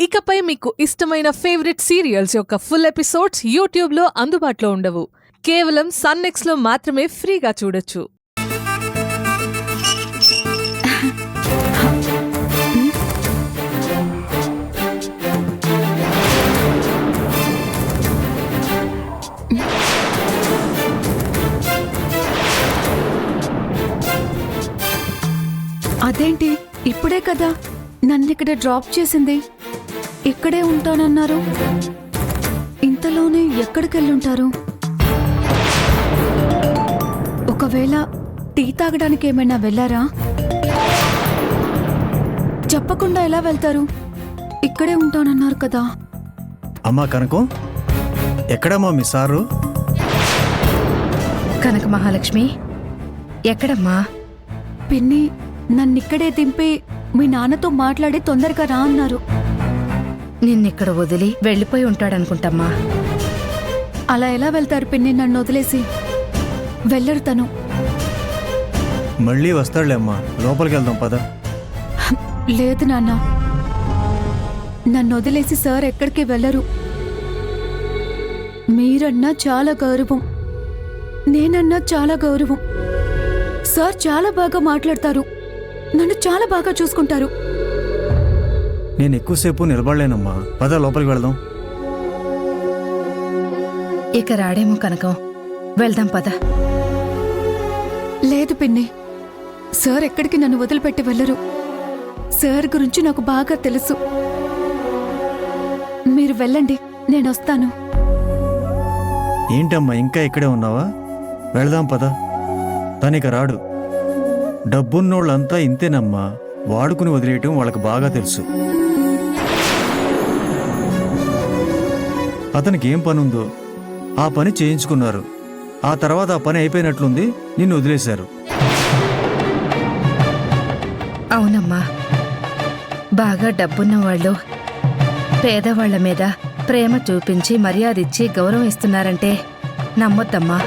ఇకపై మీకు ఇష్టమైన ఫేవరెట్ సీరియల్స్ యొక్క ఫుల్ ఎపిసోడ్స్ యూట్యూబ్లో అందుబాటులో ఉండవు. కేవలం సన్నెక్స్లో మాత్రమే ఫ్రీగా చూడొచ్చు. అదేంటి ఇప్పుడే కదా నన్నిక్కడ డ్రాప్ చేసింది, ఇక్కడే ఉంటానన్నారు. ఇంతలోనే ఎక్కడికెళ్ళుంటారు? ఒకవేళ టీ తాగడానికి ఏమైనా వెళ్ళారా? చెప్పకుండా ఎలా వెళ్తారు? ఇక్కడే ఉంటానన్నారు కదా. అమ్మా కనకం, ఎక్కడమ్మా మీ సారు? కనక మహాలక్ష్మి, ఎక్కడమ్మా? పిన్ని నన్నిక్కడే దింపి మీ నాన్నతో మాట్లాడి తొందరగా రా అన్నారు. నిన్నిక్కడ వదిలి వెళ్ళిపోయి ఉంటాడనుకుంటమ్మా. అలా ఎలా వెళ్తారు పిన్ని? నన్ను వదిలేసి వెళ్ళరు తను. మళ్ళీ వస్తాడులే అమ్మా, లోపలికి వెళ్దాం పద. లేదు నాన్న, నన్ను వదిలేసి సార్ ఎక్కడికి వెళ్ళరు. మీరన్నా చాలా గౌరవం, నేనన్నా చాలా గౌరవం. సార్ చాలా బాగా మాట్లాడతారు, నన్ను చాలా బాగా చూసుకుంటారు. నేను ఎక్కువసేపు నిలబడలేనమ్మా, పద లోపలికి వెళ్దాం. ఇక రాడేమో కనకం, వెళ్దాం పద. లేదు పిన్ని, సార్ ఎక్కడికి నన్ను వదిలిపెట్టి వెళ్ళరు. సార్ గురించి నాకు బాగా తెలుసు. మీరు వెళ్ళండి, నేనొస్తాను. ఏంటమ్మా ఇంకా ఇక్కడే ఉన్నావా? వెళ్దాం పద. తనిక రాడు. డబ్బున్నోళ్ళంతా ఇంతేనమ్మా, వాడుకుని వదిలేయటం వాళ్ళకి బాగా తెలుసు. అతనికి ఏం పనుందో ఆ పని చేయించుకున్నారు. ఆ తర్వాత ఆ పని అయిపోయినట్లుంది, నిన్ను వదిలేశారు. అవునమ్మా, బాగా డబ్బున్న వాళ్ళు పేదవాళ్ల మీద ప్రేమ చూపించి మర్యాద ఇచ్చి గౌరవం ఇస్తున్నారంటే నమ్మొద్దమ్మా.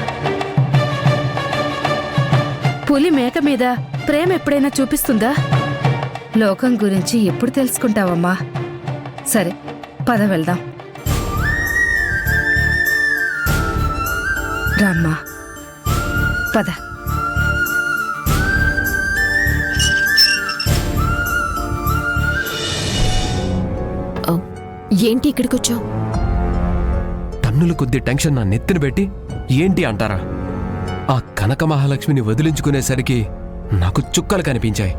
పులి మేక మీద ప్రేమ ఎప్పుడైనా చూపిస్తుందా? లోకం గురించి ఎప్పుడు తెలుసుకుంటావమ్మా? సరే పద వెళ్దాం. రామ్మా పద. ఏంటి ఇక్కడికి వచ్చావు? టన్నుల కొద్ది టెన్షన్ నా నెత్తిన పెట్టి ఏంటి అంటారా? ఆ కనక మహాలక్ష్మిని వదిలించుకునేసరికి నాకు చుక్కలు కనిపించాయి.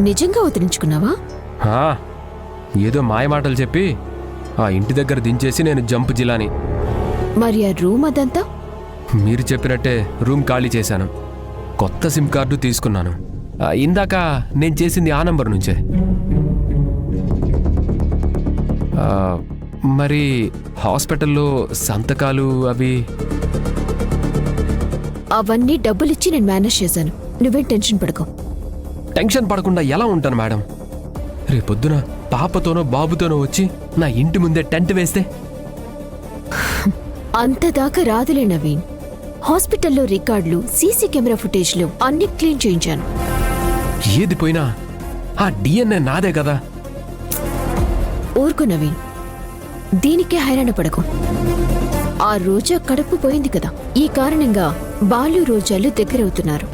నిజంగా వదిలించుకున్నావా? ఏదో మాయమాటలు చెప్పి ఆ ఇంటి దగ్గర దించేసి నేను జంప్ జిలాని. మరి ఆ రూమ్ అదంతా? మీరు చెప్పినట్టే రూమ్ ఖాళీ చేశాను, కొత్త సిమ్ కార్డు తీసుకున్నాను. ఇందాక నేను చేసింది ఆ నంబర్ నుంచే. మరి హాస్పిటల్లో సంతకాలు అవి అవన్నీ డబ్బులిచ్చి నేను మేనేజ్ చేశాను. నువ్వేం టెన్షన్ పడకు. టెన్షన్ పడకుండా ఎలా ఉంటాను మేడం? రేపొద్దున పాపతోనో బాబుతోనో వచ్చి నా ఇంటి ముందే టెంట్ వేస్తే? అంతదాకా రాదులే నవీన్. హాస్పిటల్లో రికార్డులు, సీసీ కెమెరా ఫుటేజ్లు అన్ని క్లీన్ చేయించాను. ఏది పోయినా ఆ డిఎన్ఏ నాదే కదా. ఊరుకో నవీన్, దీనికే హైరాణ పడకు. ఆ రోజా కడుపు పోయింది కదా, ఈ కారణంగా బాలు రోజాలు దగ్గరవుతున్నారు.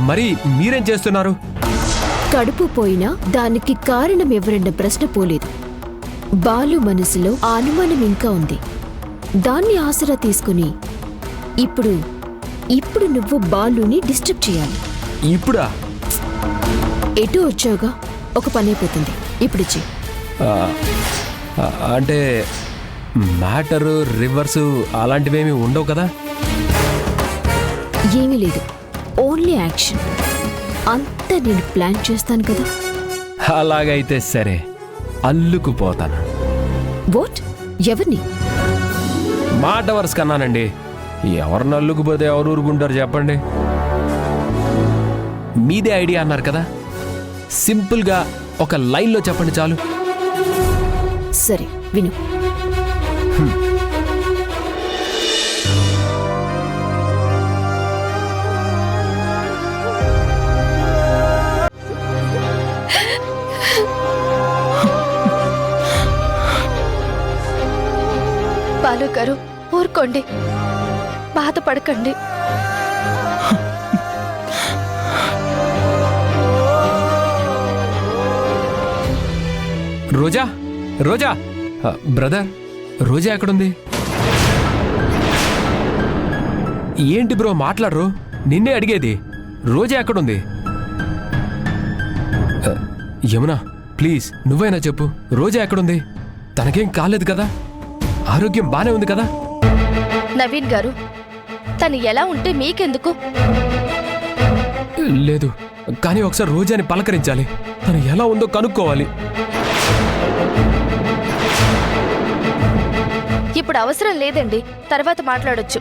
మరి మీరేం చేస్తున్నారు? కడుపు పోయినా దానికి కారణం ఎవరన్న ప్రశ్న పోలేదు. బాలు మనసులో ఆ అనుమానం ఇంకా ఉంది. దాన్ని ఆసరా తీసుకుని ఇప్పుడు నువ్వు బాలుని డిస్టర్బ్ చేయాలి. ఇప్పుడా? ఎటు వచ్చావుగా, ఒక పని అయిపోతుంది. ఇప్పుడిచ్చి. అంటే మ్యాటరు రివర్సు అలాంటివేమీ ఉండవు కదా? ఏమీ లేదు, ఓన్లీ యాక్షన్. అంతా నేను ప్లాన్ చేస్తాను కదా. అలాగైతే సరే, అల్లుకుపోతాను. వాట్? ఎవరిని? మాట వరుస కన్నానండి. ఎవరిని అల్లుకుపోతే ఎవరు ఊరుకుంటారు చెప్పండి? మీదే ఐడియా అన్నారు కదా, సింపుల్గా ఒక లైన్లో చెప్పండి చాలు. సరే విను. ఊరుకోండి, బాధపడకండి. రోజా, రోజా, బ్రదర్, రోజా ఎక్కడుంది? ఏంటి బ్రో మాట్లాడరు? నిన్నే అడిగేది. రోజా ఎక్కడుంది? యమునా, ప్లీజ్ నువ్వైనా చెప్పు, రోజా ఎక్కడుంది? తనకేం కాలేదు కదా? ఆరోగ్యం బానే ఉంది కదా? నవీన్ గారు, తను ఎలా ఉంటే మీకెందుకు? లేదు, కానీ ఒకసారి రోజాని పలకరించాలి. తను ఎలా ఉందో కనుక్కోవాలి. ఇప్పుడు అవసరం లేదండి, తర్వాత మాట్లాడొచ్చు.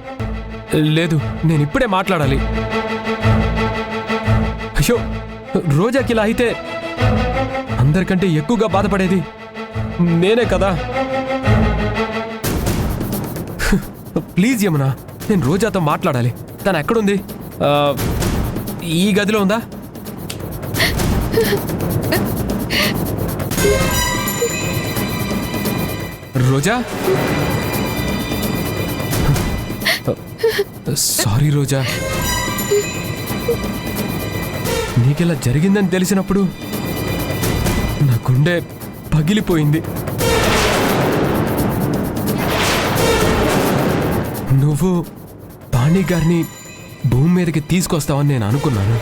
లేదు, నేను ఇప్పుడే మాట్లాడాలి. అయ్యో, రోజాకి ఇలా అయితే అందరికంటే ఎక్కువగా బాధపడేది నేనే కదా. ప్లీజ్ యమునా, నేను రోజాతో మాట్లాడాలి. తను ఎక్కడుంది? ఈ గదిలో ఉందా? రోజా, సారీ రోజా, నీకిలా జరిగిందని తెలిసినప్పుడు నా గుండె పగిలిపోయింది. నువ్వు పాణి గారిని భూమి మీదకి తీసుకొస్తావని నేను అనుకున్నాను.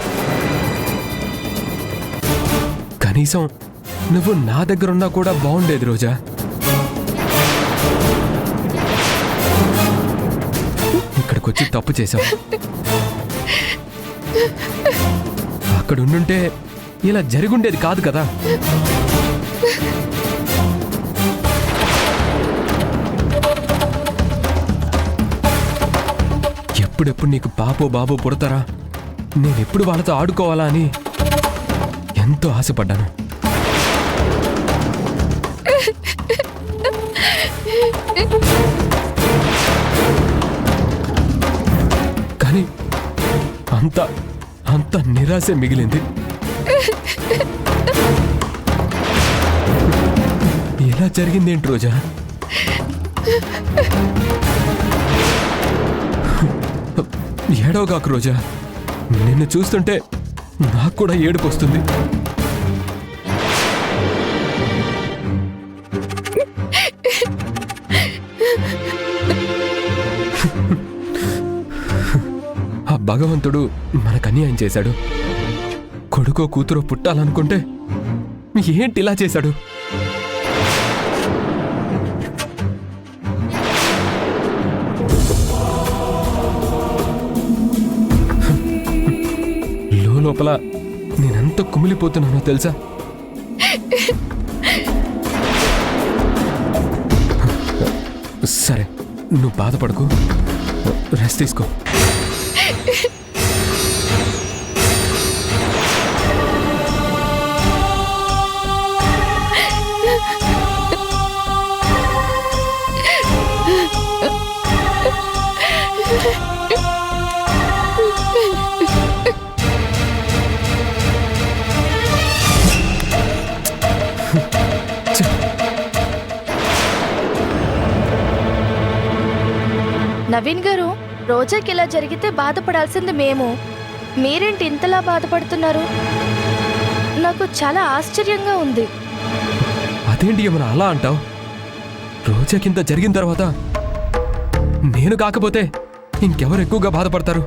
కనీసం నువ్వు నా దగ్గరున్నా కూడా బాగుండేది రోజా. ఇక్కడికొచ్చి తప్పు చేశావు. అక్కడ ఉండుంటే ఇలా జరిగుండేది కాదు కదా. ఎప్పుడెప్పుడు నీకు పాపో బాబో పుడతారా, నేనెప్పుడు వాళ్ళతో ఆడుకోవాలా అని ఎంతో ఆశపడ్డాను. కానీ అంత నిరాశ మిగిలింది. ఎలా జరిగిందేంటి రోజా? ఏడవగాకు రోజా, నిన్ను చూస్తుంటే నాకు కూడా ఏడుపు వస్తుంది. ఆ భగవంతుడు మనకు అన్యాయం చేశాడు. కొడుకో కూతురో పుట్టాలనుకుంటే ఏంటి ఇలా చేశాడు? లోపల నేనెంత కుమిలిపోతున్నానో తెలుసా? సరే, నువ్వు బాధపడకు, రెస్ట్ తీసుకో. నవీన్ గారు, రోజాకి ఇలా జరిగితే బాధపడాల్సింది మేము, మీరేంటి ఇంతలా బాధపడుతున్నారు? నాకు చాలా ఆశ్చర్యంగా ఉంది. అదేంటి ఏమన్నా అలా అంటావు? రోజాకింత జరిగిన తర్వాత నేను కాకపోతే ఇంకెవరు ఎక్కువగా బాధపడతారు?